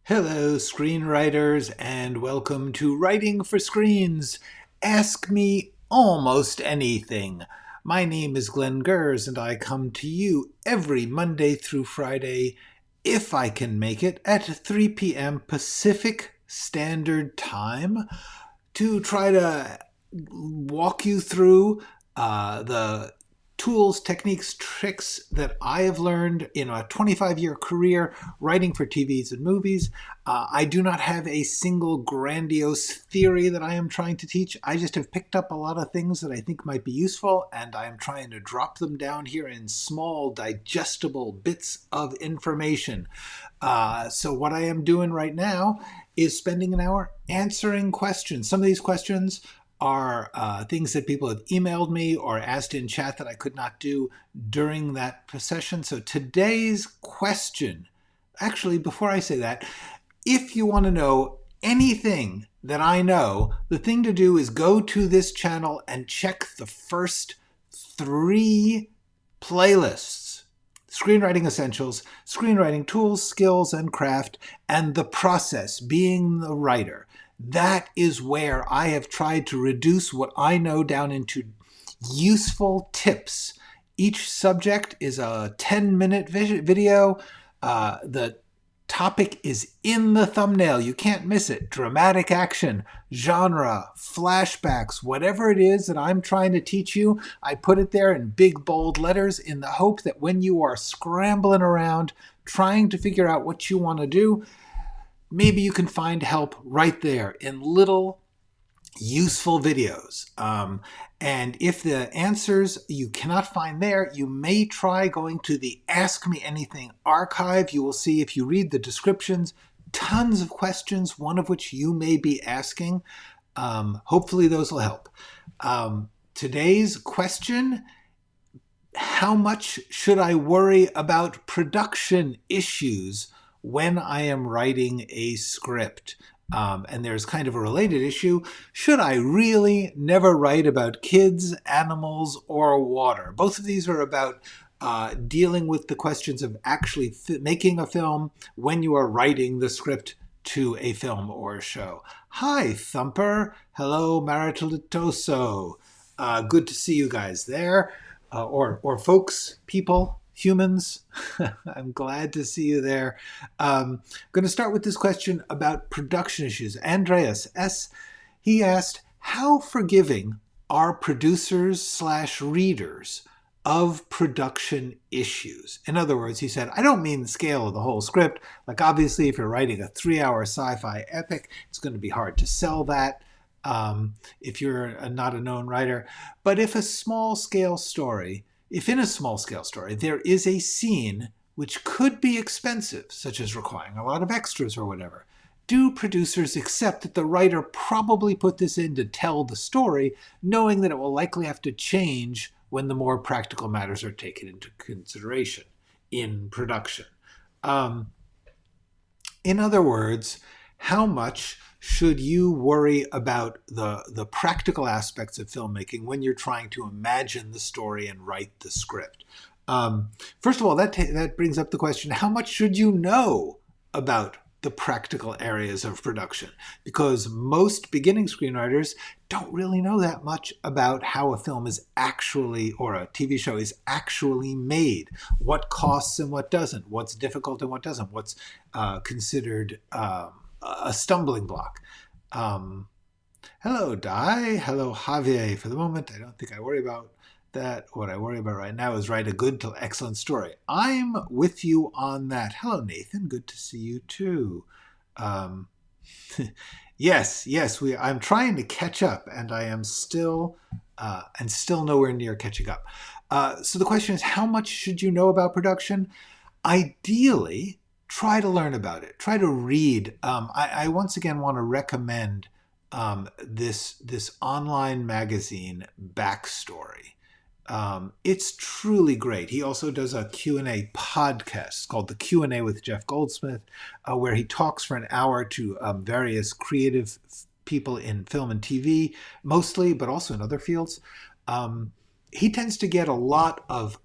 Hello, screenwriters, and welcome to Writing for Screens. Ask me almost anything. My name is Glenn Gers, and I come to you every Monday through Friday, if I can make it, at 3 p.m. Pacific Standard Time, to try to walk you through the tools, techniques, tricks that I have learned in a 25-year career writing for TVs and movies. I do not have a single grandiose theory that I am trying to teach. I just have picked up a lot of things that I think might be useful, and I am trying to drop them down here in small, digestible bits of information. So what I am doing right now is spending an hour answering questions. Some of these questions are things that people have emailed me or asked in chat that I could not do during that session. So today's question, actually, before I say that, if you want to know anything that I know, the thing to do is go to this channel and check the first 3 playlists: Screenwriting Essentials, Screenwriting Tools, Skills, and Craft, and The Process, Being the Writer. That is where I have tried to reduce what I know down into useful tips. Each subject is a 10-minute video. The topic is in the thumbnail. You can't miss it. Dramatic action, genre, flashbacks, whatever it is that I'm trying to teach you, I put it there in big, bold letters in the hope that when you are scrambling around trying to figure out what you want to do, maybe you can find help right there in little useful videos. And if the answers you cannot find there, you may try going to the Ask Me Anything archive. You will see, if you read the descriptions, tons of questions, one of which you may be asking. Hopefully those will help. Today's question: how much should I worry about production issues when I am writing a script? And there's kind of a related issue. Should I really never write about kids, animals, or water? Both of these are about dealing with the questions of actually making a film when you are writing the script to a film or a show. Hi, Thumper. Hello, Maritalitoso. Good to see you guys there. Or folks, people, humans. I'm glad to see you there. I'm going to start with this question about production issues. Andreas S., he asked, how forgiving are producers/readers of production issues? In other words, he said, I don't mean the scale of the whole script. Like, obviously, if you're writing a 3-hour sci-fi epic, it's going to be hard to sell that if you're not a known writer. But if in a small-scale story, there is a scene which could be expensive, such as requiring a lot of extras or whatever, do producers accept that the writer probably put this in to tell the story, knowing that it will likely have to change when the more practical matters are taken into consideration in production? In other words, how much should you worry about the practical aspects of filmmaking when you're trying to imagine the story and write the script? First of all, that brings up the question, how much should you know about the practical areas of production? Because most beginning screenwriters don't really know that much about how a film is actually, or a TV show is actually made. What costs and what doesn't, what's difficult and what doesn't, what's considered a stumbling block. Hello, Di. Hello, Javier. For the moment, I don't think I worry about that. What I worry about right now is write a good to excellent story. I'm with you on that. Hello, Nathan. Good to see you too. Yes. I'm trying to catch up, and I am still nowhere near catching up. So the question is, how much should you know about production? Ideally, try to learn about it. Try to read. I once again want to recommend this online magazine, Backstory. It's truly great. He also does a Q&A podcast called The Q&A with Jeff Goldsmith, where he talks for an hour to various creative people in film and TV, mostly, but also in other fields. He tends to get a lot of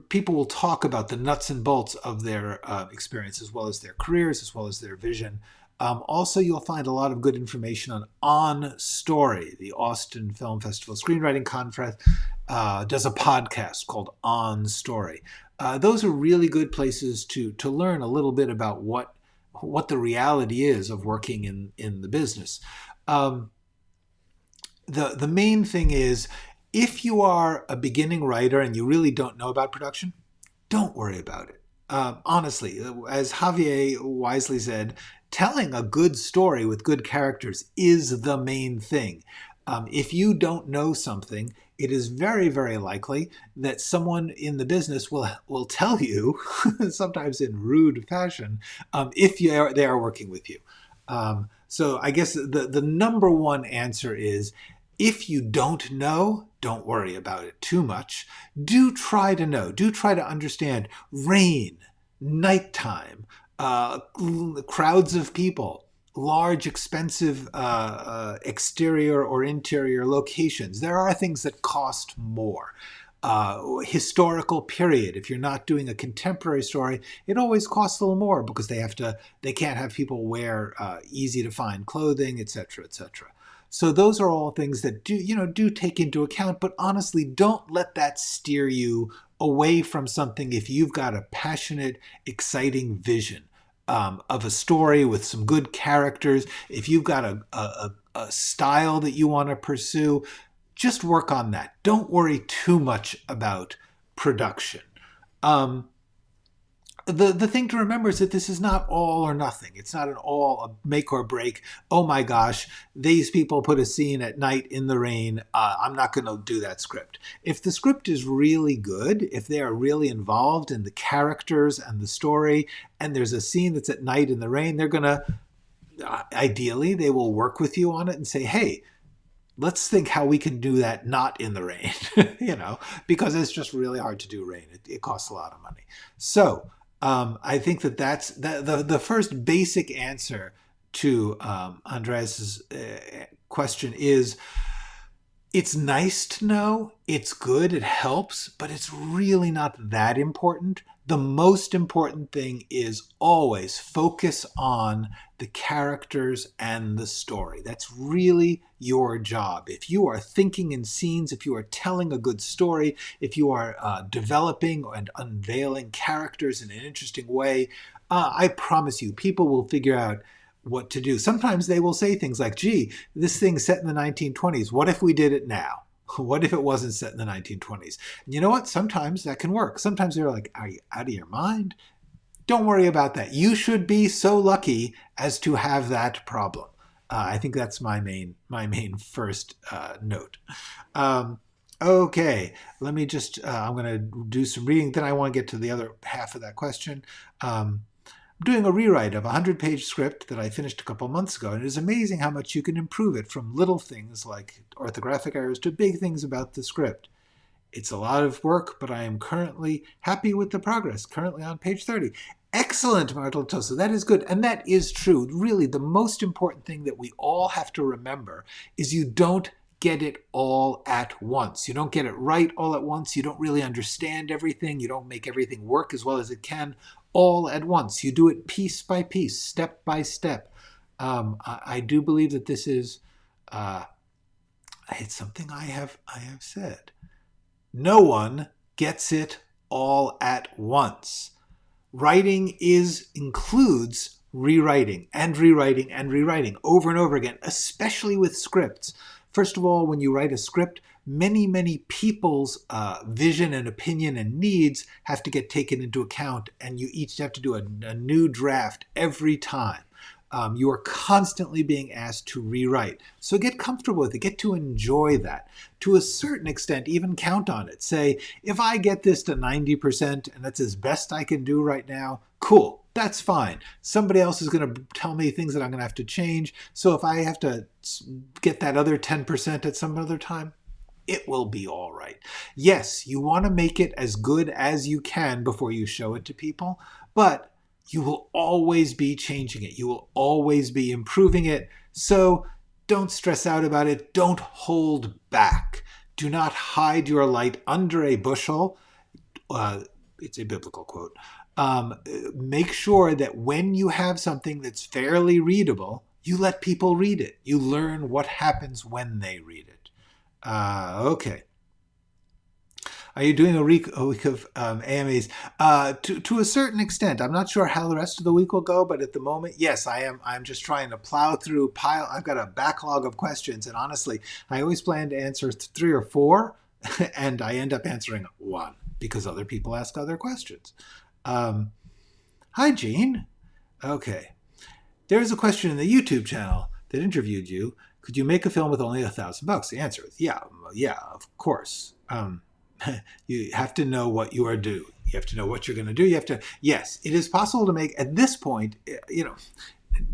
people will talk about the nuts and bolts of their experience, as well as their careers, as well as their vision. Also, you'll find a lot of good information on Story. The Austin Film Festival Screenwriting Conference does a podcast called On Story. Those are really good places to learn a little bit about what the reality is of working in the business. The main thing is, if you are a beginning writer and you really don't know about production, don't worry about it. Honestly, as Javier wisely said, telling a good story with good characters is the main thing. If you don't know something, it is very, very likely that someone in the business will tell you, sometimes in rude fashion, if they are working with you. So I guess the number one answer is, if you don't know, don't worry about it too much. Do try to know. Do try to understand rain, nighttime, crowds of people, large, expensive exterior or interior locations. There are things that cost more. Historical period. If you're not doing a contemporary story, it always costs a little more because they can't have people wear easy to find clothing, etc., etc. So those are all things that do take into account, but honestly, don't let that steer you away from something if you've got a passionate, exciting vision of a story with some good characters. If you've got a style that you want to pursue, just work on that. Don't worry too much about production. The thing to remember is that this is not all or nothing. It's not a make or break. Oh my gosh, these people put a scene at night in the rain. I'm not going to do that script. If the script is really good, if they are really involved in the characters and the story, and there's a scene that's at night in the rain, they're going to, ideally, they will work with you on it and say, hey, let's think how we can do that not in the rain, because it's just really hard to do rain. It costs a lot of money. So I think that's the first basic answer to Andreas's question is, it's nice to know, it's good, it helps, but it's really not that important. The most important thing is always focus on the characters and the story. That's really your job. If you are thinking in scenes, if you are telling a good story, if you are developing and unveiling characters in an interesting way, I promise you, people will figure out what to do. Sometimes they will say things like, gee, this thing's set in the 1920s. What if we did it now? What if it wasn't set in the 1920s? And you know what? Sometimes that can work. Sometimes they're like, are you out of your mind? Don't worry about that. You should be so lucky as to have that problem. I think that's my main first note. Okay, let me just, I'm going to do some reading. Then I want to get to the other half of that question. I'm doing a rewrite of a 100-page script that I finished a couple months ago, and it is amazing how much you can improve it, from little things like orthographic errors to big things about the script. It's a lot of work, but I am currently happy with the progress, currently on page 30. Excellent, Martel Tosa. That is good, and that is true. Really, the most important thing that we all have to remember is you don't get it all at once. You don't get it right all at once. You don't really understand everything. You don't make everything work as well as it can all at once. You do it piece by piece, step by step. I do believe that this is, it's something I have said. No one gets it all at once. Writing includes rewriting and rewriting and rewriting over and over again, especially with scripts. First of all, when you write a script, many people's vision and opinion and needs have to get taken into account, and you each have to do a new draft every time. You are constantly being asked to rewrite. So get comfortable with it. Get to enjoy that. To a certain extent, even count on it. Say, if I get this to 90% and that's as best I can do right now, cool, that's fine. Somebody else is going to tell me things that I'm going to have to change. So if I have to get that other 10% at some other time, it will be all right. Yes, you want to make it as good as you can before you show it to people, but you will always be changing it. You will always be improving it. So don't stress out about it. Don't hold back. Do not hide your light under a bushel. it's a biblical quote. Make sure that when you have something that's fairly readable, you let people read it. You learn what happens when they read it. Okay. Are you doing a week of AMAs? To a certain extent. I'm not sure how the rest of the week will go, but at the moment, yes, I am. I'm just trying to plow through I've got a backlog of questions, and honestly, I always plan to answer 3 or 4, and I end up answering 1 because other people ask other questions. Hi, Gene. Okay. There's a question in the YouTube channel that interviewed you. Could you make a film with only $1,000? The answer is yeah, of course. You have to know what you are doing. You have to know what you're going to do. Yes, it is possible to make, at this point,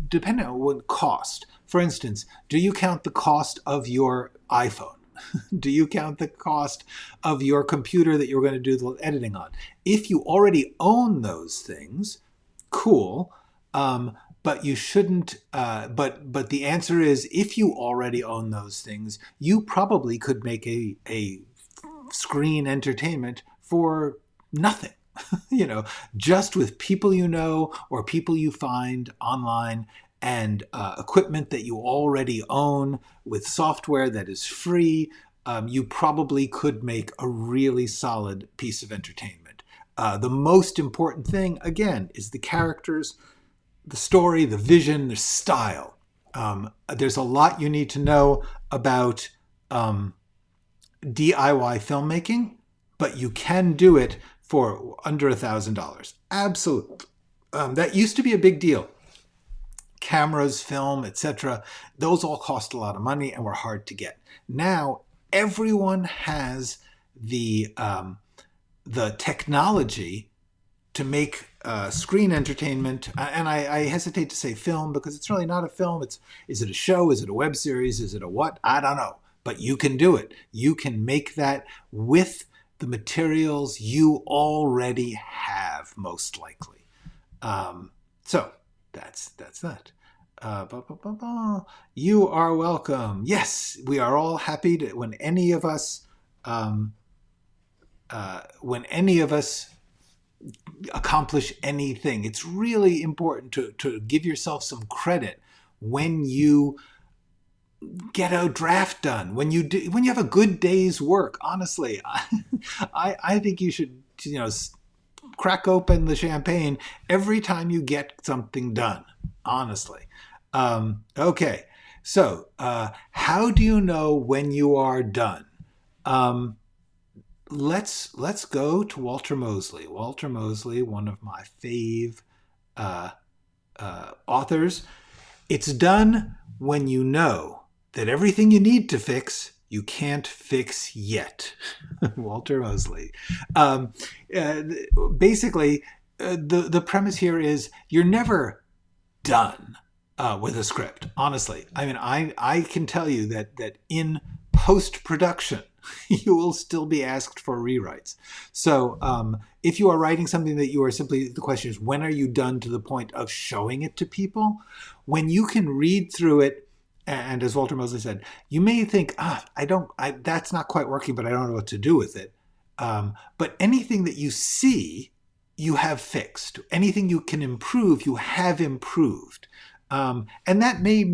depending on what cost. For instance, do you count the cost of your iPhone? Do you count the cost of your computer that you're going to do the editing on? If you already own those things, cool. But you shouldn't, but the answer is, if you already own those things, you probably could make a screen entertainment for nothing, just with people you know or people you find online and equipment that you already own with software that is free. You probably could make a really solid piece of entertainment. The most important thing, again, is the characters, the story, the vision, the style. There's a lot you need to know about DIY filmmaking, but you can do it for under $1,000. Absolutely. That used to be a big deal. Cameras, film, etc. Those all cost a lot of money and were hard to get. Now everyone has the technology to make screen entertainment, and I hesitate to say film because it's really not a film. Is it a show? Is it a web series? Is it a what? I don't know. But you can do it. You can make that with the materials you already have, most likely. So that's that. You are welcome. Yes, we are all happy to, when any of us accomplish anything. It's really important to give yourself some credit when you get a draft done, when you have a good day's work. Honestly, I think you should crack open the champagne every time you get something done. Honestly. Okay, so how do you know when you are done? Let's go to Walter Mosley. Walter Mosley, one of my fave authors. It's done when you know that everything you need to fix, you can't fix yet. Walter Mosley. Basically, the premise here is you're never done with a script. Honestly, I mean, I can tell you that in post-production, you will still be asked for rewrites. So if you are writing something that you are simply, the question is, when are you done to the point of showing it to people? When you can read through it, and as Walter Mosley said, you may think, that's not quite working, but I don't know what to do with it. But anything that you see, you have fixed. Anything you can improve, you have improved. And that may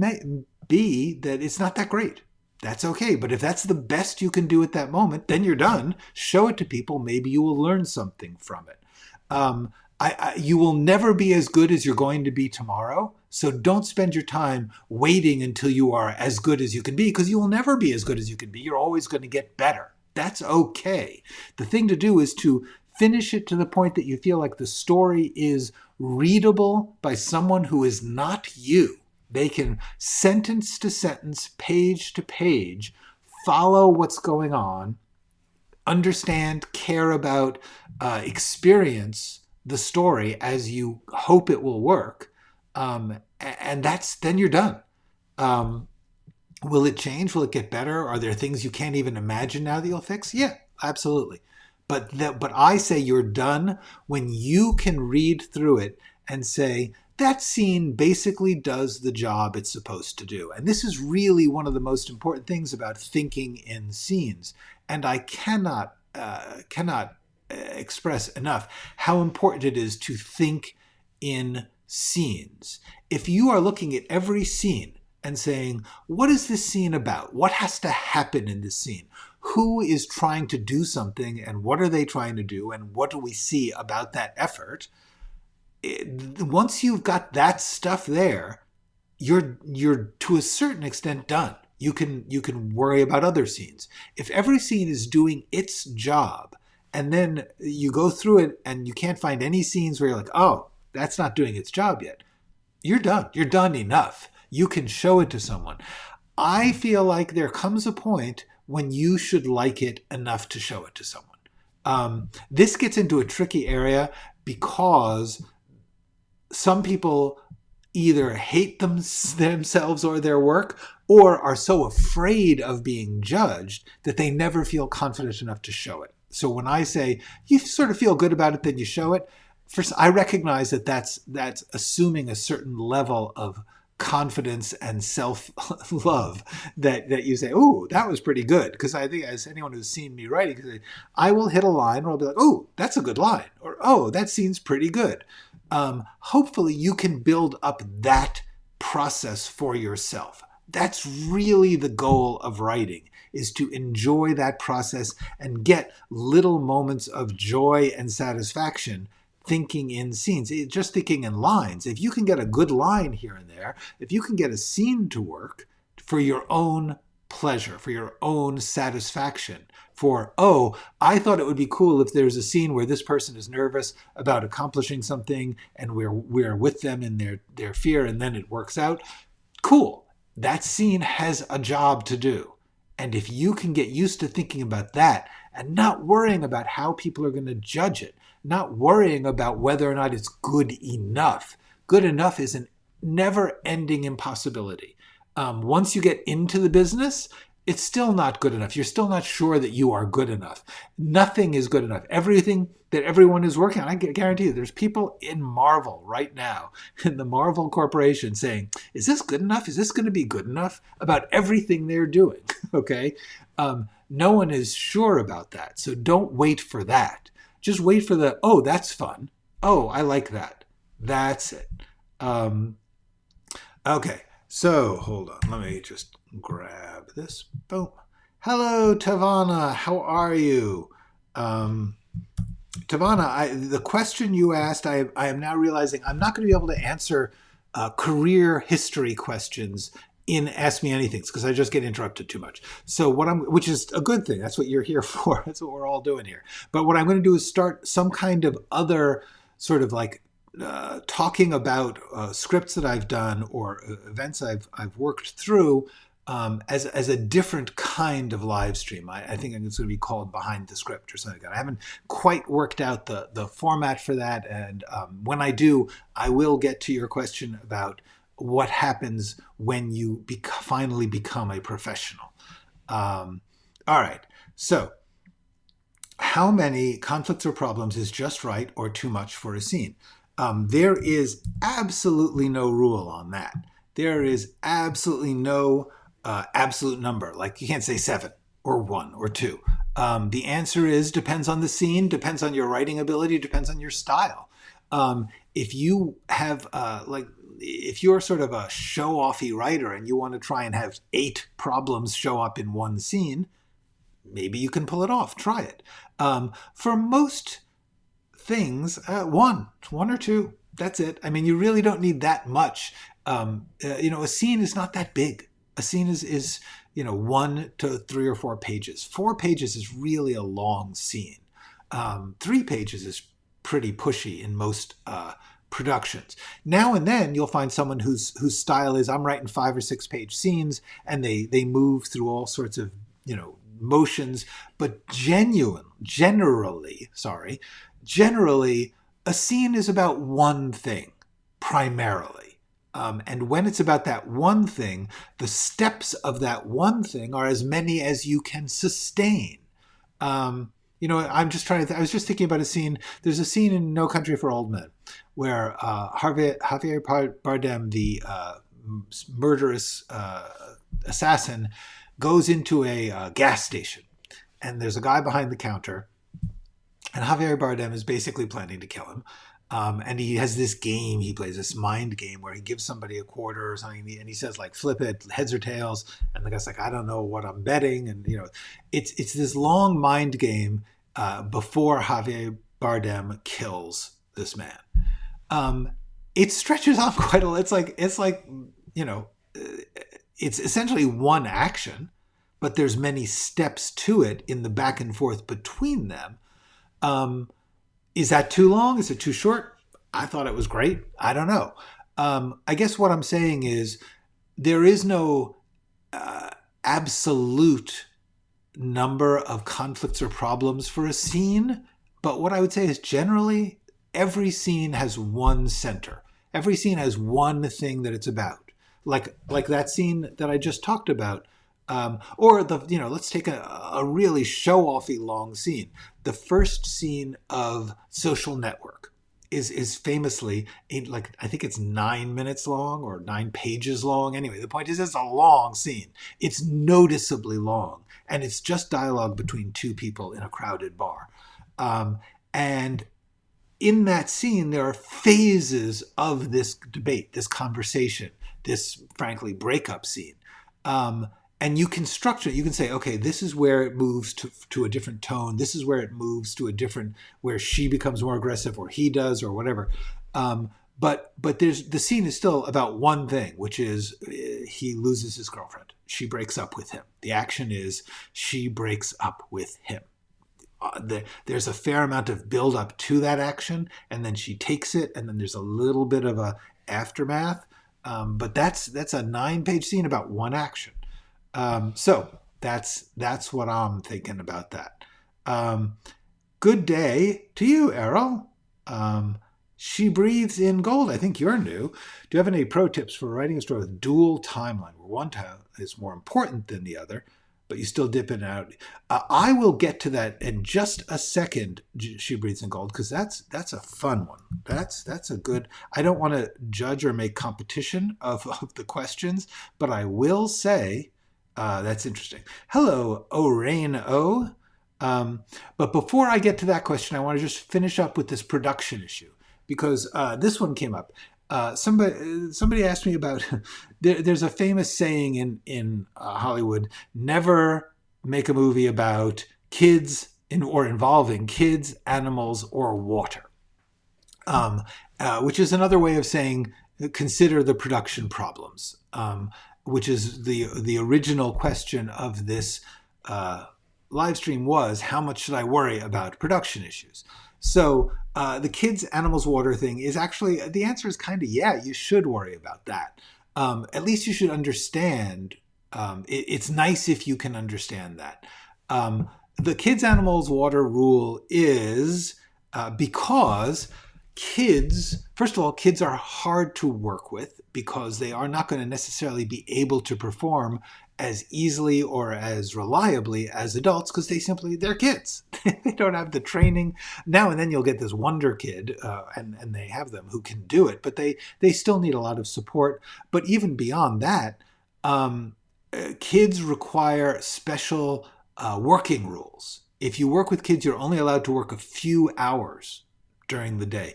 be that it's not that great. That's okay. But if that's the best you can do at that moment, then you're done. Show it to people. Maybe you will learn something from it. You will never be as good as you're going to be tomorrow. So don't spend your time waiting until you are as good as you can be, because you will never be as good as you can be. You're always going to get better. That's okay. The thing to do is to finish it to the point that you feel like the story is readable by someone who is not you. They can sentence to sentence, page to page, follow what's going on, understand, care about, experience the story as you hope it will work. And then you're done. Will it change? Will it get better? Are there things you can't even imagine now that you'll fix? Yeah, absolutely. But I say you're done when you can read through it and say, that scene basically does the job it's supposed to do. And this is really one of the most important things about thinking in scenes. And I cannot express enough how important it is to think in scenes. If you are looking at every scene and saying, what is this scene about? What has to happen in this scene? Who is trying to do something, and what are they trying to do, and what do we see about that effort? Once you've got that stuff there, you're to a certain extent done. You can worry about other scenes. If every scene is doing its job, and then you go through it and you can't find any scenes where you're like, oh, that's not doing its job yet, you're done. You're done enough. You can show it to someone. I feel like there comes a point when you should like it enough to show it to someone. This gets into a tricky area because some people either hate themselves or their work, or are so afraid of being judged that they never feel confident enough to show it. So when I say you sort of feel good about it, then you show it, first I recognize that that's assuming a certain level of confidence and self-love that you say, oh, that was pretty good. Because I think, as anyone who's seen me writing, I will hit a line where I'll be like, oh, that's a good line, or oh, that scene's pretty good. Hopefully you can build up that process for yourself. That's really the goal of writing, is to enjoy that process and get little moments of joy and satisfaction thinking in scenes, just thinking in lines. If you can get a good line here and there, if you can get a scene to work for your own pleasure, for your own satisfaction, for, oh, I thought it would be cool if there's a scene where this person is nervous about accomplishing something and we're with them in their fear, and then it works out. Cool. That scene has a job to do. And if you can get used to thinking about that and not worrying about how people are going to judge it, not worrying about whether or not it's good enough. Good enough is a never-ending impossibility. Once you get into the business, it's still not good enough. You're still not sure that you are good enough. Nothing is good enough. Everything that everyone is working on, I guarantee you, there's people in Marvel right now, in the Marvel Corporation, saying, is this good enough? Is this going to be good enough? About everything they're doing, okay? No one is sure about that, so don't wait for that. Just wait for the, oh, that's fun. Oh, I like that. That's it. Okay, so hold on. Let me just grab this. Boom. Hello, Tavana. How are you? Tavana, the question you asked, I am now realizing I'm not going to be able to answer career history questions in Ask Me Anythings because I just get interrupted too much. So which is a good thing. That's what you're here for. That's what we're all doing here. But what I'm going to do is start some kind of other sort of like talking about scripts that I've done or events I've worked through as a different kind of live stream. I think it's going to be called Behind the Script or something like that. I haven't quite worked out the format for that. And when I do, I will get to your question about what happens when you finally become a professional. All right. So how many conflicts or problems is just right or too much for a scene? There is absolutely no rule on that. There is absolutely no absolute number. Like you can't say 7 or 1 or 2. The answer is depends on the scene, depends on your writing ability, depends on your style. If you have if you're sort of a show-offy writer and you want to try and have 8 problems show up in one scene, maybe you can pull it off. Try it. For most things, 1 or 2, that's it. I mean, you really don't need that much. A scene is not that big. A scene is 1 to 3 or 4 pages. 4 pages is really a long scene. 3 pages is pretty pushy in most productions. Now and then you'll find someone whose style is, I'm writing 5 or 6 page scenes, and they move through all sorts of motions. But generally, a scene is about one thing primarily. And when it's about that one thing, the steps of that one thing are as many as you can sustain. I'm just trying to. I was just thinking about a scene. There's a scene in No Country for Old Men where Javier Bardem, the murderous assassin, goes into a gas station, and there's a guy behind the counter, And Javier Bardem is basically planning to kill him. And he has this game he plays, this mind game where he gives somebody a quarter or something, and he says like, flip it, heads or tails, and the guy's like, I don't know what I'm betting. And it's this long mind game before Javier Bardem kills this man. It stretches on quite a lot. It's like it's essentially one action, but there's many steps to it in the back and forth between them. Is that too long? Is it too short? I thought it was great. I don't know. I guess what I'm saying is there is no absolute number of conflicts or problems for a scene. But what I would say is generally every scene has one center. Every scene has one thing that it's about. Like that scene that I just talked about. Or let's take a really show-offy long scene. The first scene of Social Network is famously I think it's 9 minutes long or 9 pages long. Anyway, the point is it's a long scene. It's noticeably long, and it's just dialogue between two people in a crowded bar. And in that scene, there are phases of this debate, this conversation, this frankly breakup scene. And you can structure it. You can say, okay, this is where it moves to a different tone. This is where it moves to a different, where she becomes more aggressive or he does or whatever. But the scene is still about one thing, which is he loses his girlfriend. She breaks up with him. The action is she breaks up with him. There's a fair amount of build up to that action, and then she takes it, and then there's a little bit of a aftermath. But that's a 9-page scene about one action. So that's what I'm thinking about that. Good day to you, Errol. She breathes in gold. I think you're new. Do you have any pro tips for writing a story with dual timeline, where one time is more important than the other, but you still dip in and out? I will get to that in just a second. She breathes in gold, because that's a fun one. That's a good. I don't want to judge or make competition of the questions, but I will say. That's interesting. Hello, O'Rain O. But before I get to that question, I want to just finish up with this production issue, because this one came up. Somebody asked me about. There's a famous saying in Hollywood: never make a movie about kids or involving kids, animals, or water. Which is another way of saying consider the production problems. Which is the original question of this live stream was, how much should I worry about production issues? So the kids, animals, water thing is actually, the answer is kind of, yeah, you should worry about that. At least you should understand. It's nice if you can understand that. The kids, animals, water rule is because kids, first of all, kids are hard to work with because they are not going to necessarily be able to perform as easily or as reliably as adults, because they're kids. They don't have the training. Now and then you'll get this wonder kid, and they have them who can do it, but they still need a lot of support. But even beyond that, kids require special working rules. If you work with kids, you're only allowed to work a few hours during the day.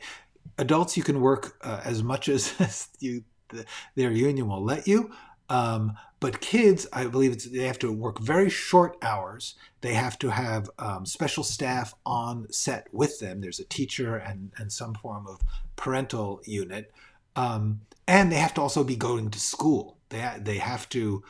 Adults, you can work as much as their union will let you. But kids, I believe they have to work very short hours. They have to have special staff on set with them. There's a teacher and some form of parental unit. And they have to also be going to school. They have to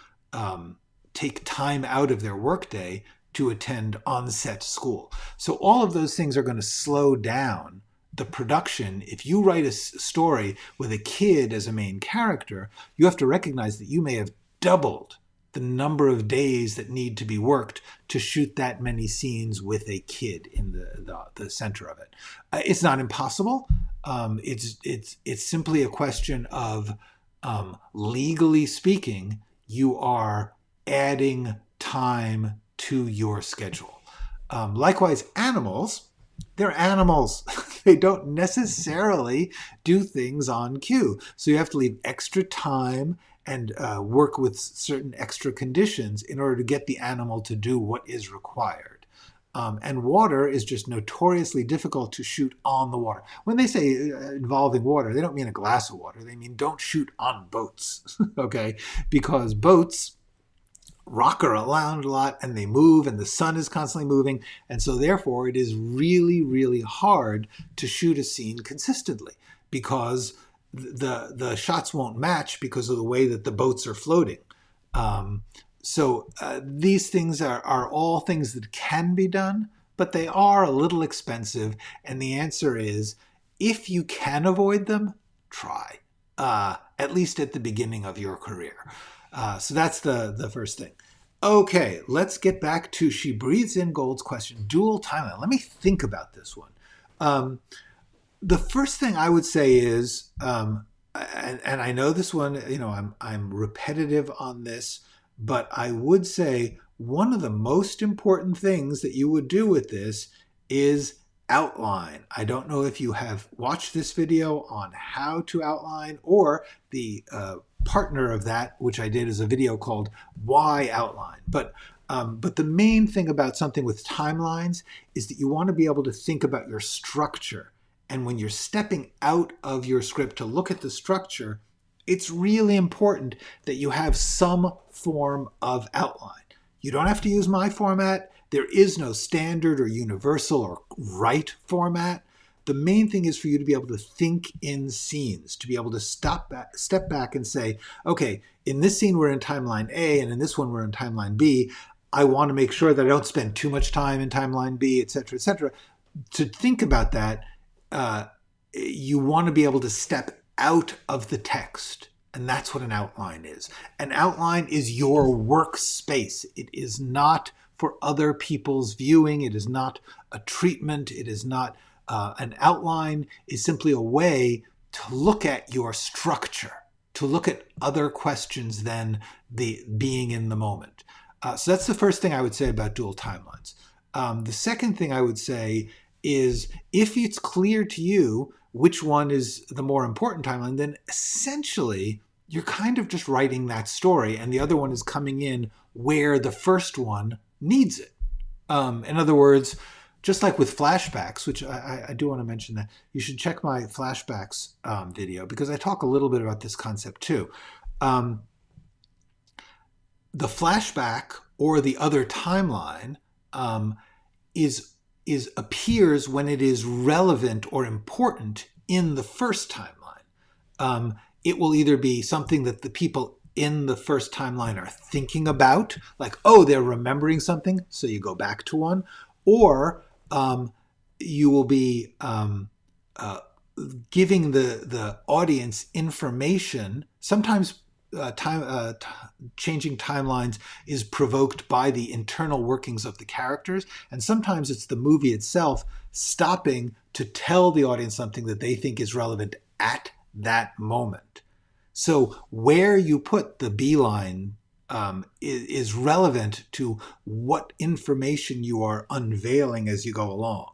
take time out of their workday to attend on-set school. So all of those things are going to slow down the production. If you write a story with a kid as a main character, you have to recognize that you may have doubled the number of days that need to be worked to shoot that many scenes with a kid in the center of it. It's not impossible. It's simply a question of, legally speaking, you are adding time to your schedule. Likewise, animals, they're animals. They don't necessarily do things on cue. So you have to leave extra time and work with certain extra conditions in order to get the animal to do what is required. And water is just notoriously difficult to shoot on the water. When they say involving water, they don't mean a glass of water. They mean don't shoot on boats, okay? Because boats rock around a lot and they move and the sun is constantly moving. And so therefore it is really, really hard to shoot a scene consistently because the shots won't match because of the way that the boats are floating. So these things are all things that can be done, but they are a little expensive. And the answer is, if you can avoid them, try, at least at the beginning of your career. So that's the first thing. Okay, let's get back to She Breathes in Gold's question, dual timeline. Let me think about this one. The first thing I would say is, and I know this one, you know, I'm repetitive on this, but I would say one of the most important things that you would do with this is outline. I don't know if you have watched this video on how to outline, or the partner of that, which I did, is a video called Why Outline. But the main thing about something with timelines is that you want to be able to think about your structure. And when you're stepping out of your script to look at the structure, it's really important that you have some form of outline. You don't have to use my format. There is no standard or universal or right format. The main thing is for you to be able to think in scenes, to be able to step back and say, okay, in this scene we're in timeline A, and in this one we're in timeline B. I want to make sure that I don't spend too much time in timeline B, etc., etc. To think about that, you want to be able to step out of the text. And that's what an outline is. An outline is your workspace. It is not for other people's viewing. It is not a treatment. It is not an outline is simply a way to look at your structure, to look at other questions than the being in the moment. So that's the first thing I would say about dual timelines. The second thing I would say is, if it's clear to you which one is the more important timeline, then essentially you're kind of just writing that story, and the other one is coming in where the first one needs it. In other words, just like with flashbacks, which I do want to mention that, you should check my flashbacks video, because I talk a little bit about this concept too. The flashback or the other timeline appears when it is relevant or important in the first timeline. It will either be something that the people in the first timeline are thinking about, like, oh, they're remembering something, so you go back to one, or you will be giving the audience information. Sometimes changing timelines is provoked by the internal workings of the characters, and sometimes it's the movie itself stopping to tell the audience something that they think is relevant at that moment. So where you put the beeline is relevant to what information you are unveiling as you go along.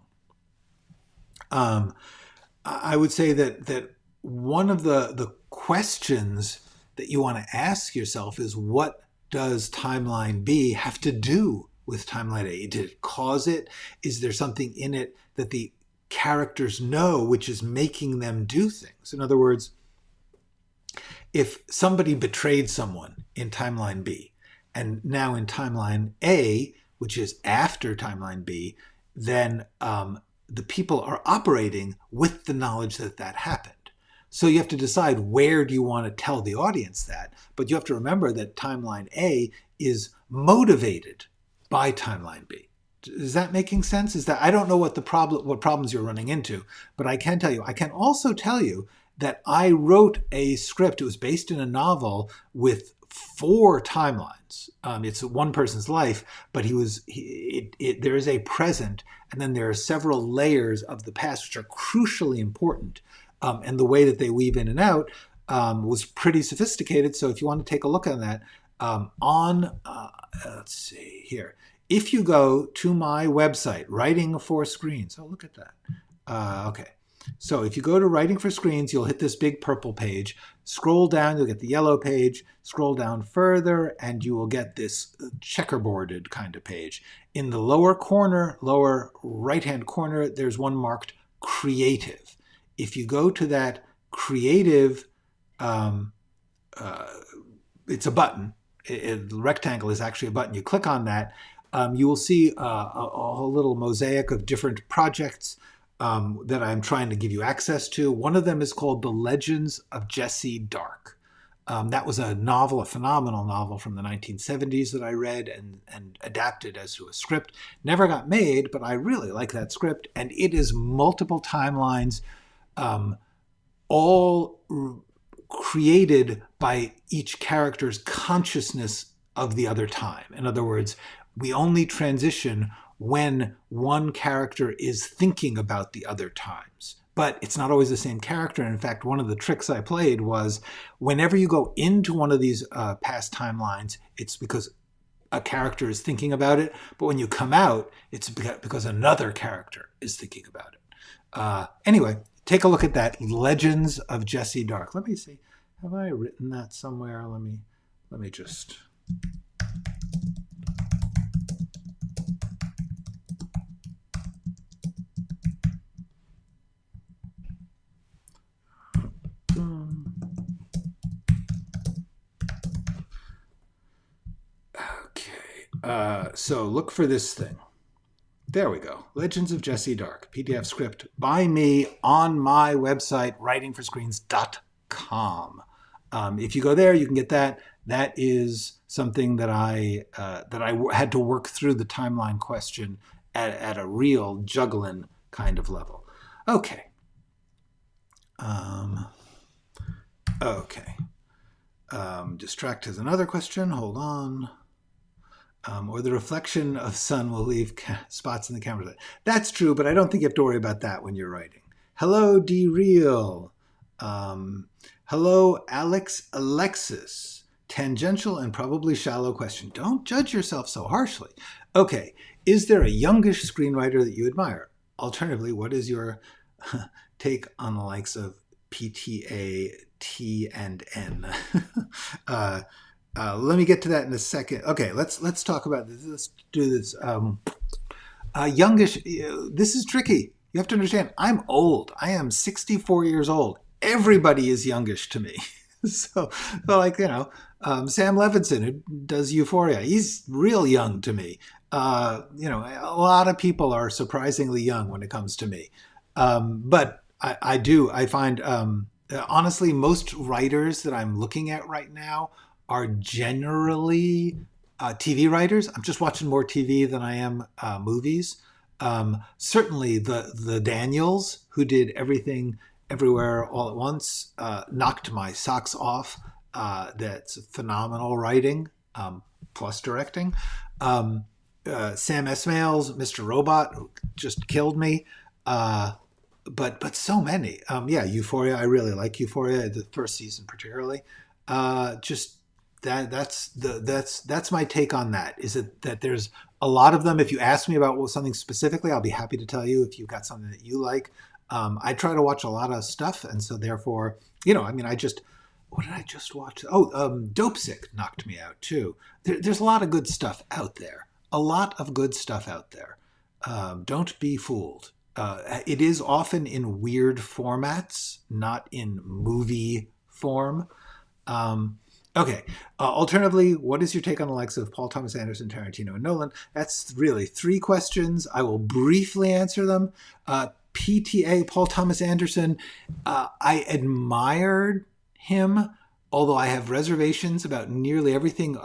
I would say that one of the questions that you want to ask yourself is, what does timeline B have to do with timeline A? Did it cause it? Is there something in it that the characters know which is making them do things? In other words, if somebody betrayed someone in timeline B, and now in timeline A, which is after timeline B, then the people are operating with the knowledge that that happened. So you have to decide, where do you want to tell the audience that? But you have to remember that timeline A is motivated by timeline B. Is that making sense? Is that, I don't know what problems you're running into, but I can tell you. I can also tell you that I wrote a script. It was based in a novel with 4 timelines. It's one person's life, but there is a present, and then there are several layers of the past which are crucially important. And the way that they weave in and out was pretty sophisticated. So if you want to take a look at that, let's see here. If you go to my website, Writing for Screens, oh, look at that. Okay. So if you go to Writing for Screens, you'll hit this big purple page. Scroll down, you'll get the yellow page. Scroll down further, and you will get this checkerboarded kind of page. In the lower corner, lower right-hand corner, there's one marked Creative. If you go to that Creative, it's a button. The rectangle is actually a button. You click on that, you will see a little mosaic of different projects that I'm trying to give you access to. One of them is called The Legends of Jessie Dark. That was a novel, a phenomenal novel from the 1970s that I read and adapted as to a script. Never got made, but I really like that script. And it is multiple timelines, all created by each character's consciousness of the other time. In other words, we only transition when one character is thinking about the other times. But it's not always the same character. In fact, one of the tricks I played was whenever you go into one of these past timelines, it's because a character is thinking about it. But when you come out, it's because another character is thinking about it. Anyway, take a look at that. Legends of Jessie Dark. Let me see. Have I written that somewhere? Let me just... Okay, so look for this thing. There we go. Legends of Jessie Dark, PDF script by me on my website, writingforscreens.com. If you go there, you can get that. That is something that I had to work through the timeline question at a real juggling kind of level. Okay. Okay. Distract has another question. Hold on. Or the reflection of sun will leave spots in the camera. That's true, but I don't think you have to worry about that when you're writing. Hello, D-Real. Hello, Alexis. Tangential and probably shallow question. Don't judge yourself so harshly. Okay, is there a youngish screenwriter that you admire? Alternatively, what is your take on the likes of PTA, T, and N? Let me get to that in a second. Okay, let's talk about this. Let's do this. Youngish, this is tricky. You have to understand, I'm old. I am 64 years old. Everybody is youngish to me. So like, Sam Levinson, who does Euphoria, he's real young to me. A lot of people are surprisingly young when it comes to me. But I find, honestly, most writers that I'm looking at right now are generally TV writers. I'm just watching more TV than I am movies. Certainly the Daniels, who did Everything Everywhere All at Once, knocked my socks off. That's phenomenal writing, plus directing. Sam Esmail's Mr. Robot just killed me. But so many. Euphoria. I really like Euphoria, the first season particularly. That's my take on that. Is that there's a lot of them. If you ask me about something specifically, I'll be happy to tell you if you've got something that you like. I try to watch a lot of stuff, and so therefore, what did I just watch? Dope Sick knocked me out too. There's a lot of good stuff out there. A lot of good stuff out there. Don't be fooled. It is often in weird formats, not in movie form. Okay. Alternatively, what is your take on the likes of Paul Thomas Anderson, Tarantino, and Nolan? That's really 3 questions. I will briefly answer them. PTA, Paul Thomas Anderson, I admired him, although I have reservations about nearly everything.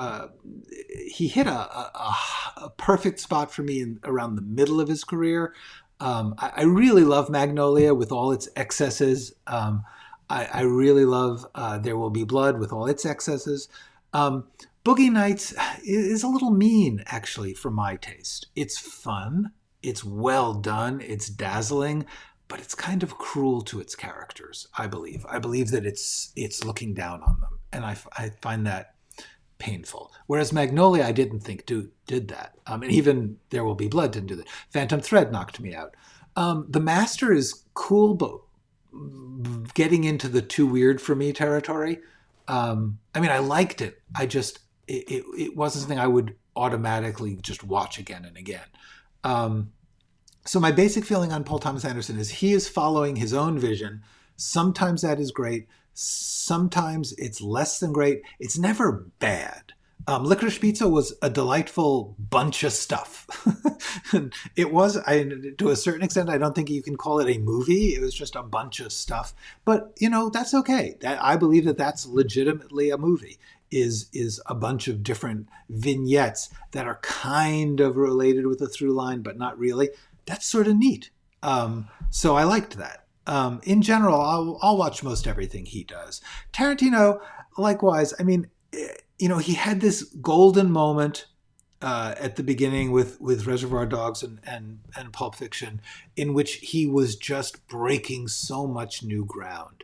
He hit a perfect spot for me around the middle of his career. I really love Magnolia with all its excesses. I really love There Will Be Blood with all its excesses. Boogie Nights is a little mean, actually, for my taste. It's fun. It's well done. It's dazzling. But it's kind of cruel to its characters, I believe. I believe that it's looking down on them. And I find that painful. Whereas Magnolia, I didn't think did that. And even There Will Be Blood didn't do that. Phantom Thread knocked me out. The Master is cool, getting into the too weird for me territory. I mean, I liked it. It wasn't something I would automatically just watch again and again. So my basic feeling on Paul Thomas Anderson is he is following his own vision. Sometimes that is great. Sometimes it's less than great. It's never bad. Licorice Pizza was a delightful bunch of stuff. It was, to a certain extent, I don't think you can call it a movie. It was just a bunch of stuff. But, that's okay. I believe that that's legitimately a movie, is a bunch of different vignettes that are kind of related with a through line, but not really. That's sort of neat. So I liked that. In general, I'll watch most everything he does. Tarantino, likewise, I mean, he had this golden moment at the beginning with Reservoir Dogs and Pulp Fiction, in which he was just breaking so much new ground.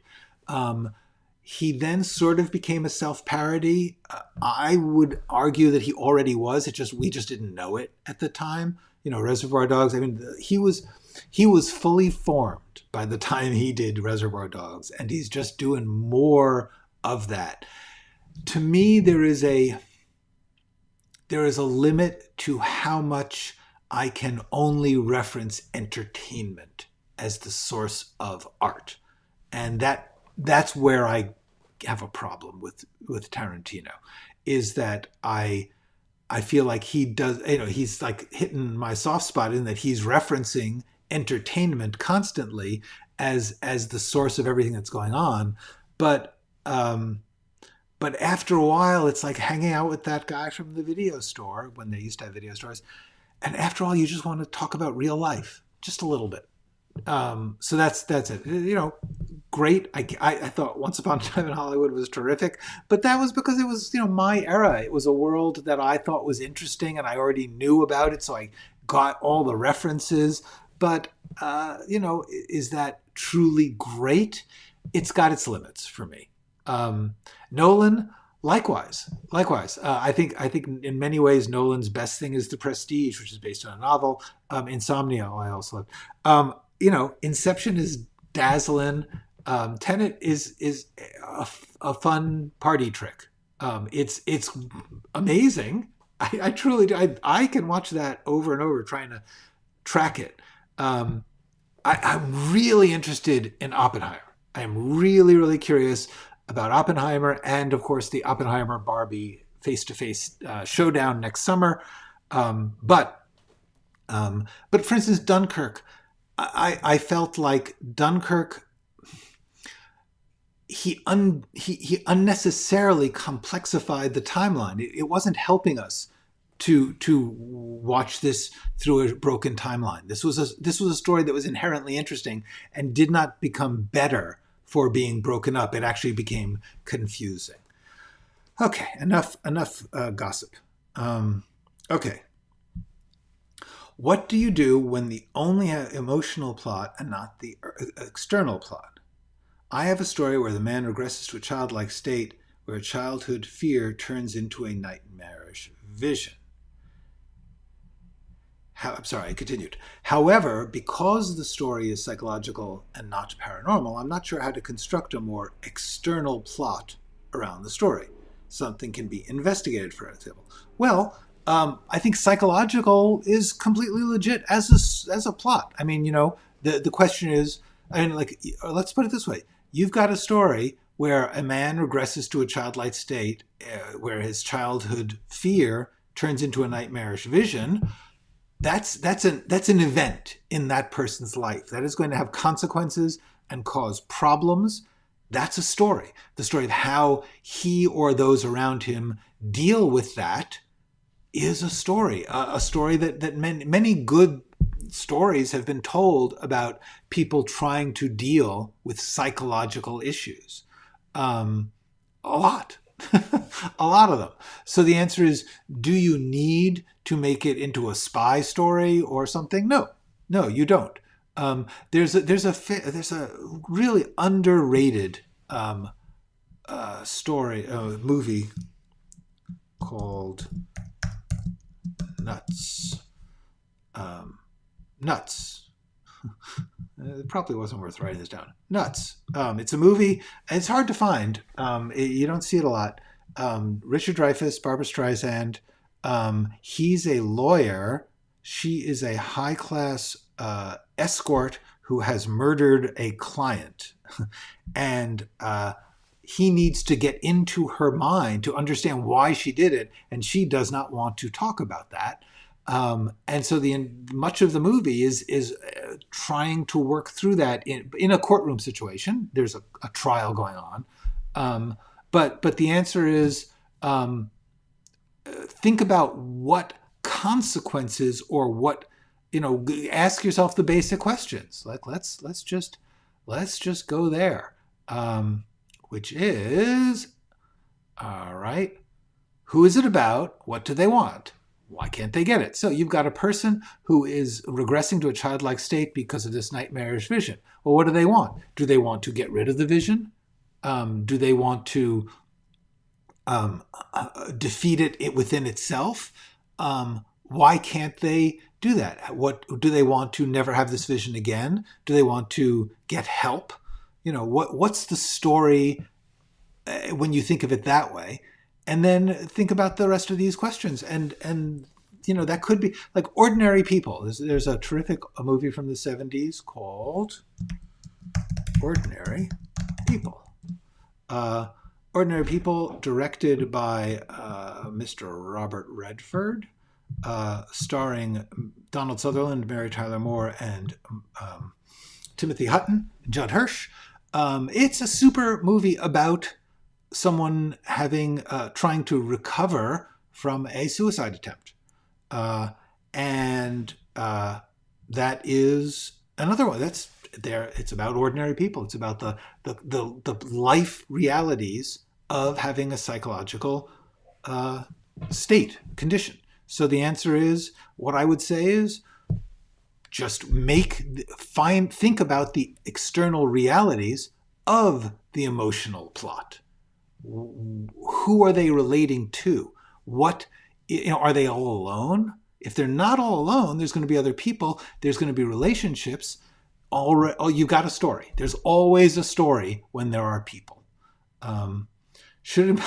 He then sort of became a self-parody. I would argue that he already was. We just didn't know it at the time. Reservoir Dogs. I mean, he was fully formed by the time he did Reservoir Dogs, and he's just doing more of that. To me, there is a limit to how much I can only reference entertainment as the source of art, and that's where I have a problem with Tarantino, is that I feel like he does, he's like hitting my soft spot in that he's referencing entertainment constantly as the source of everything that's going on. But after a while, it's like hanging out with that guy from the video store when they used to have video stores. And after all, you just want to talk about real life, just a little bit. So that's it. Great. I thought Once Upon a Time in Hollywood was terrific, but that was because it was, my era. It was a world that I thought was interesting and I already knew about it. So I got all the references, but, is that truly great? It's got its limits for me. Nolan, likewise. I think in many ways, Nolan's best thing is The Prestige, which is based on a novel. Insomnia, I also love. Inception is dazzling. Tenet is a fun party trick. It's amazing. I truly do. I can watch that over and over trying to track it. I'm really interested in Oppenheimer. I am really, really curious about Oppenheimer and, of course, the Oppenheimer-Barbie face-to-face showdown next summer. But for instance, Dunkirk, I felt like Dunkirk, he unnecessarily complexified the timeline. It wasn't helping us to watch this through a broken timeline. This was a story that was inherently interesting and did not become better for being broken up. It actually became confusing. Okay, enough gossip. Okay. What do you do when the only emotional plot and not the external plot? I have a story where the man regresses to a childlike state where a childhood fear turns into a nightmarish vision. I continued. However, because the story is psychological and not paranormal, I'm not sure how to construct a more external plot around the story. Something can be investigated, for example. Well, I think psychological is completely legit as a plot. I mean, the question is, let's put it this way. You've got a story where a man regresses to a childlike state where his childhood fear turns into a nightmarish vision. That's an event in that person's life that is going to have consequences and cause problems. That's a story. The story of how he or those around him deal with that is a story. A story that many good stories have been told about people trying to deal with psychological issues. A lot. A lot of them. So the answer is, do you need to make it into a spy story or something? No, you don't. There's a really underrated movie called Nuts. It probably wasn't worth writing this down. Nuts. It's a movie. It's hard to find. You don't see it a lot. Richard Dreyfuss, Barbara Streisand. He's a lawyer. She is a high-class escort who has murdered a client. And he needs to get into her mind to understand why she did it, and she does not want to talk about that. And so much of the movie is trying to work through that in a courtroom situation. There's a trial going on, but the answer is think about what consequences or what ask yourself the basic questions. Like let's just go there, which is all right. Who is it about? What do they want? Why can't they get it? So you've got a person who is regressing to a childlike state because of this nightmarish vision. Well, what do they want? Do they want to get rid of the vision? Do they want to defeat it within itself? Why can't they do that? What do they want to never have this vision again? Do they want to get help? What's the story when you think of it that way? And then think about the rest of these questions. And that could be like ordinary people. There's a terrific movie from the 70s called Ordinary People. Ordinary People, directed by Mr. Robert Redford, starring Donald Sutherland, Mary Tyler Moore, and Timothy Hutton, Judd Hirsch. It's a super movie about someone trying to recover from a suicide attempt. And that is another one. That's there. It's about ordinary people. It's about the life realities of having a psychological state, condition. So the answer is, what I would say is, just think about the external realities of the emotional plot. Who are they relating to? What, are they all alone? If they're not all alone, there's going to be other people. There's going to be relationships. You've got a story. There's always a story when there are people. Shouldn't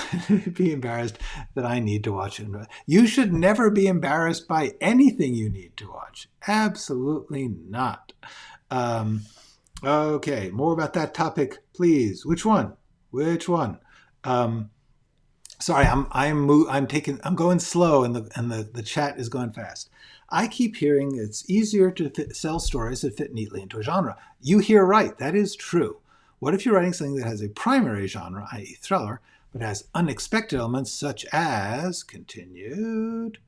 be embarrassed that I need to watch it. You should never be embarrassed by anything you need to watch. Absolutely not. Okay, more about that topic, please. Which one? Sorry, I'm going slow, and the chat is going fast. I keep hearing it's easier to sell stories that fit neatly into a genre. You hear right. That is true. What if you're writing something that has a primary genre, i.e. thriller, but has unexpected elements such as continued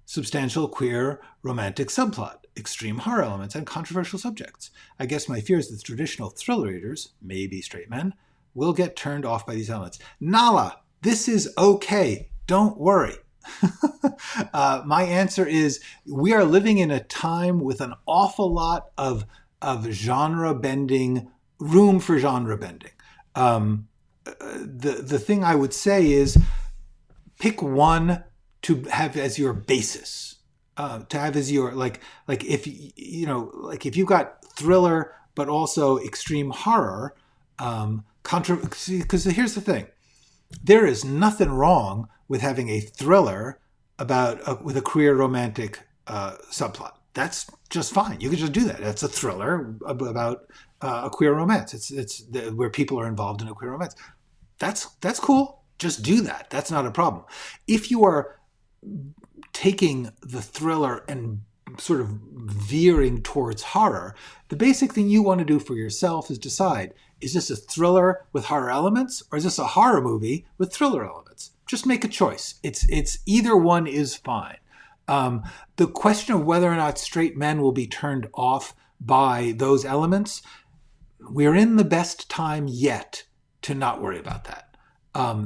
substantial queer romantic subplot, extreme horror elements, and controversial subjects? I guess my fear is that traditional thriller readers, maybe straight men, will get turned off by these elements. Nala, this is okay. Don't worry. My answer is, we are living in a time with an awful lot of genre bending, room for genre bending. The thing I would say is, pick one to have as your basis, to have as your like if you've got thriller but also extreme horror, because here's the thing, there is nothing wrong with having a thriller with a queer romantic subplot. That's just fine. You can just do that. That's a thriller about a queer romance. It's where people are involved in a queer romance. That's cool. Just do that. That's not a problem. If you are taking the thriller and sort of veering towards horror, the basic thing you want to do for yourself is decide, is this a thriller with horror elements, or is this a horror movie with thriller elements? Just make a choice. It's either one is fine. The question of whether or not straight men will be turned off by those elements, we're in the best time yet to not worry about that.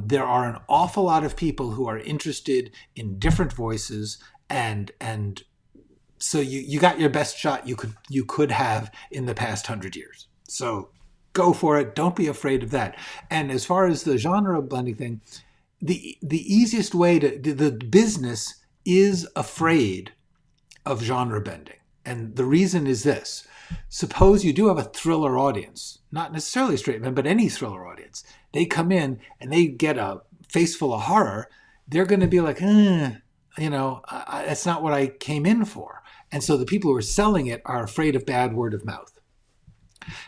There are an awful lot of people who are interested in different voices, and so you got your best shot you could have in the past 100 years. So go for it. Don't be afraid of that. And as far as the genre blending thing, the easiest way the business is afraid of genre bending. And the reason is this. Suppose you do have a thriller audience, not necessarily straight men, but any thriller audience. They come in and they get a face full of horror. They're going to be like, that's not what I came in for. And so the people who are selling it are afraid of bad word of mouth.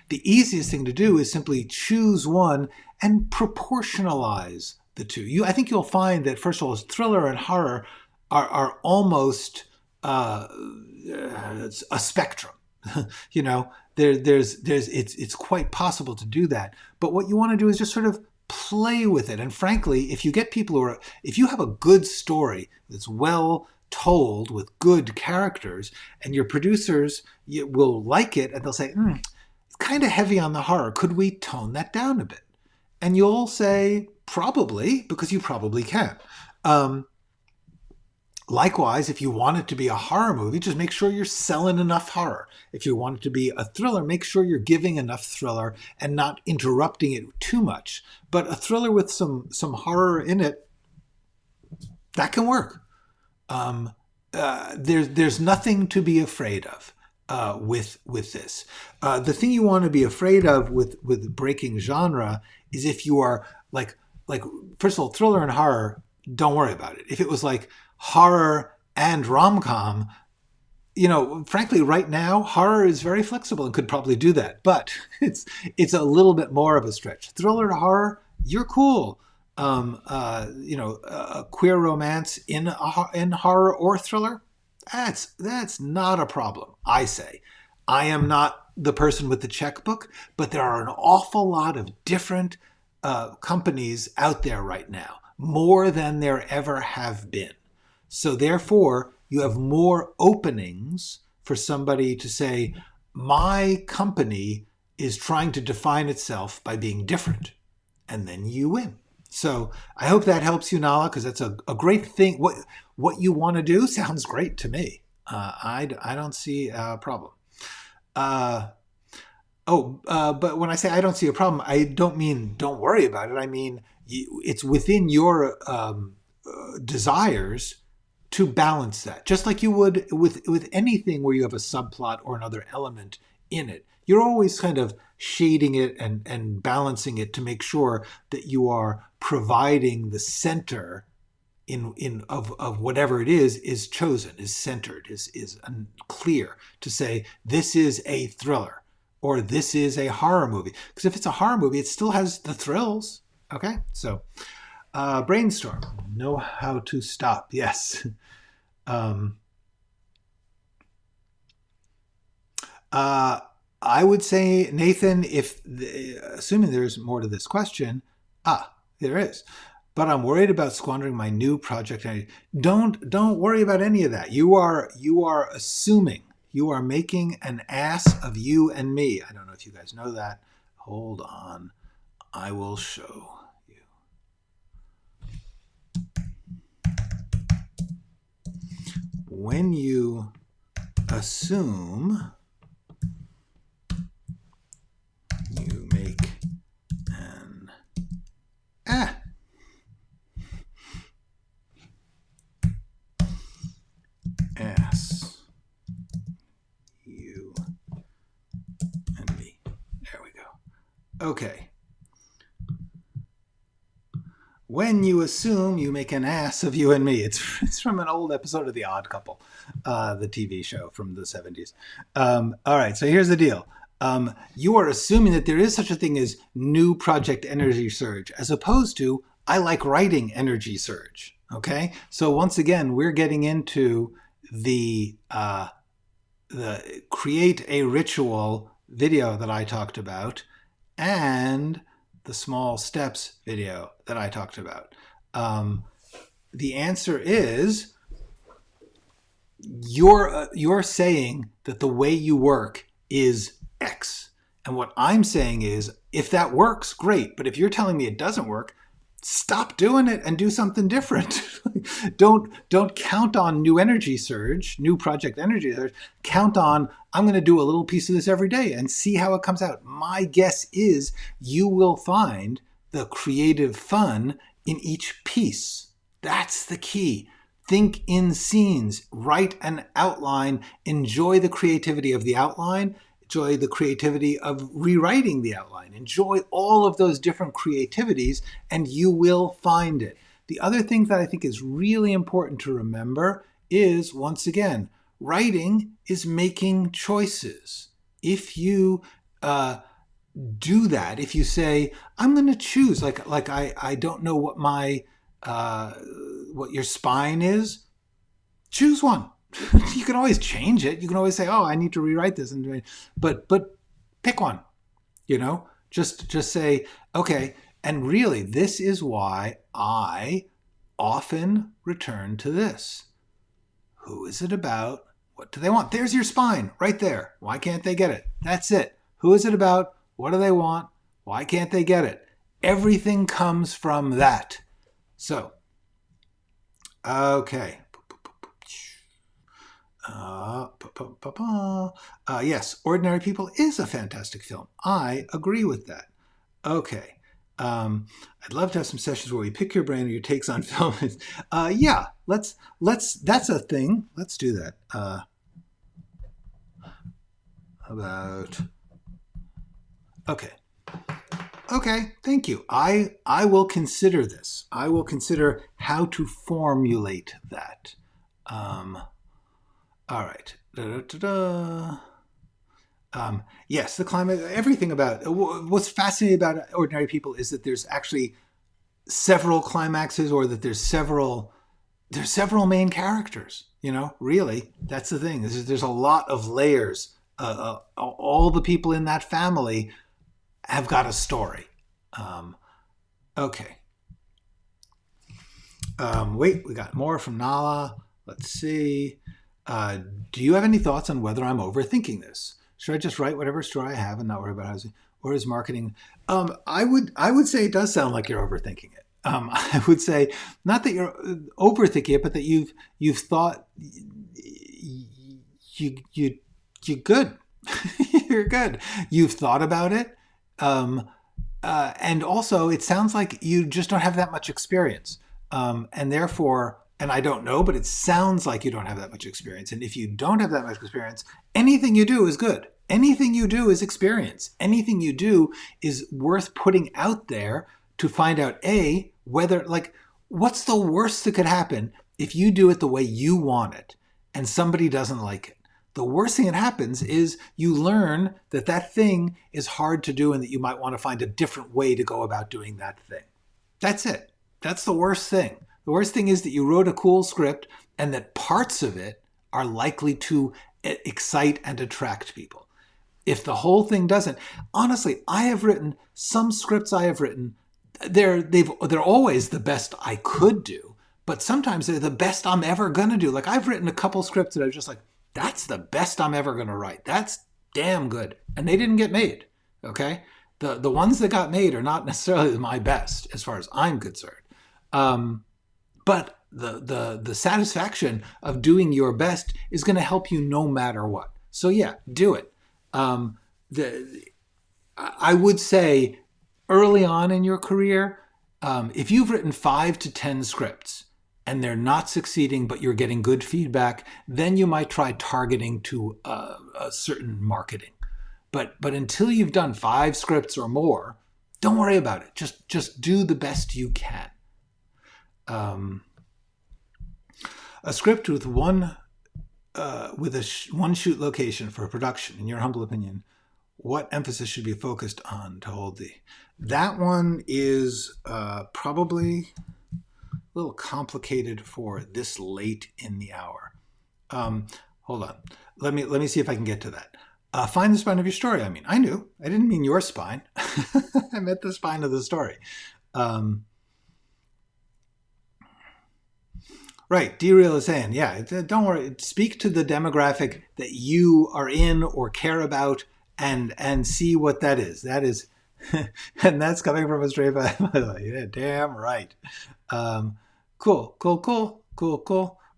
The easiest thing to do is simply choose one and proportionalize the two. I think you'll find that, first of all, thriller and horror are almost a spectrum. It's quite possible to do that. But what you want to do is just sort of play with it. And frankly, if you get people if you have a good story that's well told with good characters, and your producers will like it, and they'll say, it's kind of heavy on the horror. Could we tone that down a bit? And you'll say, probably, because you probably can. Likewise, if you want it to be a horror movie, just make sure you're selling enough horror. If you want it to be a thriller, make sure you're giving enough thriller and not interrupting it too much. But a thriller with some horror in it, that can work. There's nothing to be afraid of with this. The thing you want to be afraid of with breaking genre is if you are like first of all, thriller and horror, don't worry about it. If it was like horror and rom-com, frankly, right now, horror is very flexible and could probably do that. But it's a little bit more of a stretch. Thriller to horror, you're cool. A queer romance in horror or thriller, that's not a problem, I say. I am not the person with the checkbook, but there are an awful lot of different companies out there right now, more than there ever have been. So therefore, you have more openings for somebody to say, my company is trying to define itself by being different. And then you win. So I hope that helps you, Nala, because that's a great thing. What you want to do sounds great to me. I don't see a problem. But when I say I don't see a problem, I don't mean don't worry about it. I mean, it's within your desires to balance that, just like you would with anything where you have a subplot or another element in it. You're always kind of shading it and balancing it to make sure that you are providing the center of whatever it is chosen, is centered, is clear to say this is a thriller or this is a horror movie. Because if it's a horror movie, it still has the thrills. Okay, so brainstorm, know how to stop. Yes. I would say, Nathan, assuming there's more to this question, there is. But I'm worried about squandering my new project. Don't worry about any of that. You are assuming. You are making an ass of you and me. I don't know if you guys know that. Hold on. I will show you. When you assume, you make an ass, you and me. There we go. Okay. When you assume, you make an ass of you and me. It's from an old episode of The Odd Couple, the TV show from the 70s. All right, so here's the deal. You are assuming that there is such a thing as new project energy surge, as opposed to I like writing energy surge. Okay, so once again, we're getting into the create a ritual video that I talked about, and the small steps video that I talked about. The answer is you're saying that the way you work is X. And what I'm saying is, if that works, great. But if you're telling me it doesn't work, stop doing it and do something different. Don't count on new energy surge, new project energy surge. Count on, I'm going to do a little piece of this every day and see how it comes out. My guess is you will find the creative fun in each piece. That's the key. Think in scenes, write an outline, enjoy the creativity of the outline. enjoy the creativity of rewriting the outline. Enjoy all of those different creativities, and you will find it. The other thing that I think is really important to remember is, once again, writing is making choices. If you do that, if you say, I'm going to choose, like I don't know what my what your spine is, choose one. You can always change it. You can always say, oh, I need to rewrite this, but pick one. Just say, okay. And really, this is why I often return to this. Who is it about? What do they want? There's your spine right there. Why can't they get it? That's it. Who is it about? What do they want? Why can't they get it? Everything comes from that. So, okay. Yes, Ordinary People is a fantastic film. I agree with that. Okay. I'd love to have some sessions where we pick your brain or your takes on film. Yeah, let's, that's a thing. Let's do that. Okay, thank you. I will consider this. I will consider how to formulate that. All right. Yes, the climate, everything about what's fascinating about Ordinary People is that there's actually several climaxes, or that there's several main characters. Really, that's the thing. There's a lot of layers. All the people in that family have got a story. Okay. Wait, we got more from Nala. Let's see. Do you have any thoughts on whether I'm overthinking this? Should I just write whatever story I have and not worry about housing? Or is marketing? I would say it does sound like you're overthinking it. I would say not that you're overthinking it, but that you've thought you're good. You're good. You've thought about it. And also it sounds like you just don't have that much experience. And therefore, and I don't know, but it sounds like you don't have that much experience. And if you don't have that much experience, anything you do is good. Anything you do is experience. Anything you do is worth putting out there to find out, whether, what's the worst that could happen if you do it the way you want it and somebody doesn't like it? The worst thing that happens is you learn that that thing is hard to do and that you might want to find a different way to go about doing that thing. That's it. That's the worst thing. The worst thing is that you wrote a cool script and that parts of it are likely to excite and attract people. If the whole thing doesn't, honestly, I have written some scripts they're always the best I could do, but sometimes they're the best I'm ever going to do. Like I've written a couple scripts that I was just like, that's the best I'm ever going to write. That's damn good. And they didn't get made. Okay. The ones that got made are not necessarily my best as far as I'm concerned. But the satisfaction of doing your best is going to help you no matter what. So yeah, do it. I would say early on in your career, if you've written 5 to 10 scripts and they're not succeeding, but you're getting good feedback, then you might try targeting to a certain marketing. But until you've done 5 scripts or more, don't worry about it. Just do the best you can. A script with one shoot location for production, in your humble opinion, what emphasis should be focused on to hold the? That one is probably a little complicated for this late in the hour. Hold on. Let me see if I can get to that. Find the spine of your story. I didn't mean your spine. I meant the spine of the story. Right. D-Real is saying, yeah, don't worry. Speak to the demographic that you are in or care about and see what that is. That is, and that's coming from a straight vibe. Yeah, damn right. Cool.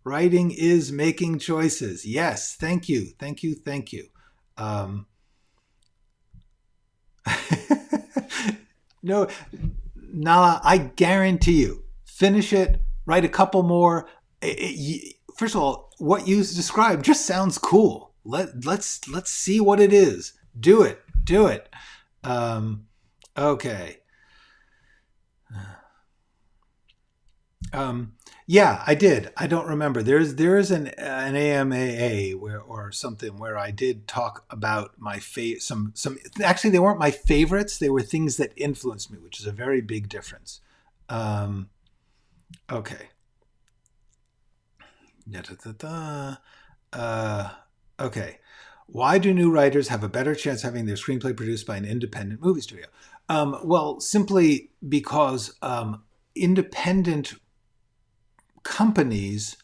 Writing is making choices. Yes. Thank you. No, Nala, I guarantee you, finish it, write a couple more. First of all, what you described just sounds cool. Let's see what it is. Do it. Do it. Okay. Yeah, I did. I don't remember. There is an AMAA where or something where I did talk about my some actually they weren't my favorites. They were things that influenced me, which is a very big difference. Um, okay. Da-da-da-da. Uh, okay. Why do new writers have a better chance having their screenplay produced by an independent movie studio? Well, simply because independent companies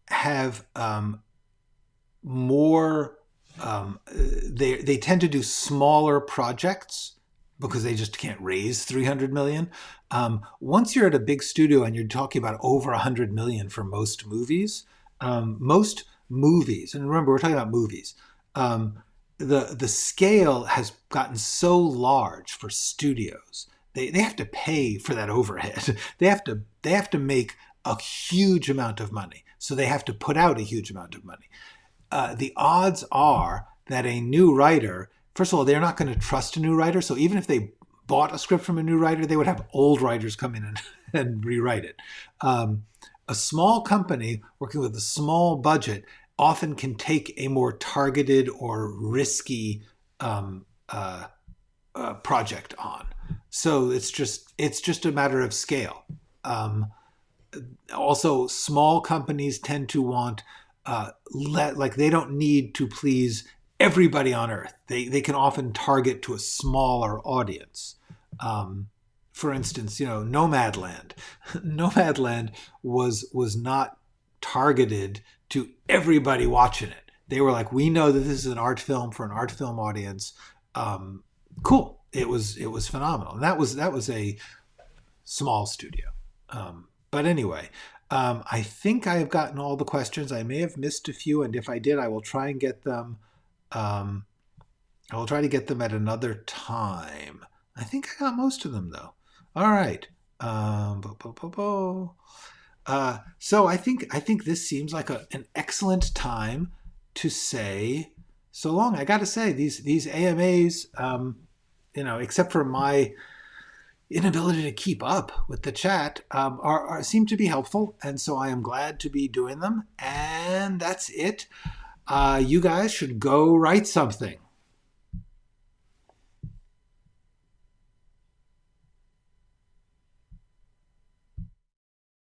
have more. They tend to do smaller projects because they just can't raise 300 million. Once you're at a big studio and you're talking about over 100 million for most movies, and remember we're talking about movies. The scale has gotten so large for studios. They have to pay for that overhead. They have to make a huge amount of money. So they have to put out a huge amount of money. The odds are that a new writer, first of all, they're not going to trust a new writer. So even if they bought a script from a new writer, they would have old writers come in and rewrite it. A small company working with a small budget often can take a more targeted or risky project on. So it's just a matter of scale. Also, small companies tend to want like they don't need to please everybody on earth. They can often target to a smaller audience. For instance, Nomadland. Nomadland was not targeted to everybody watching it. They were like, we know that this is an art film for an art film audience. Cool. It was phenomenal. And that was a small studio. But anyway, I think I have gotten all the questions. I may have missed a few, and if I did, I will try and get them. I will try to get them at another time. I think I got most of them though. All right. So I think this seems like an excellent time to say so long. I got to say these AMAs, except for my inability to keep up with the chat, seem to be helpful, and so I am glad to be doing them. And that's it. You guys should go write something.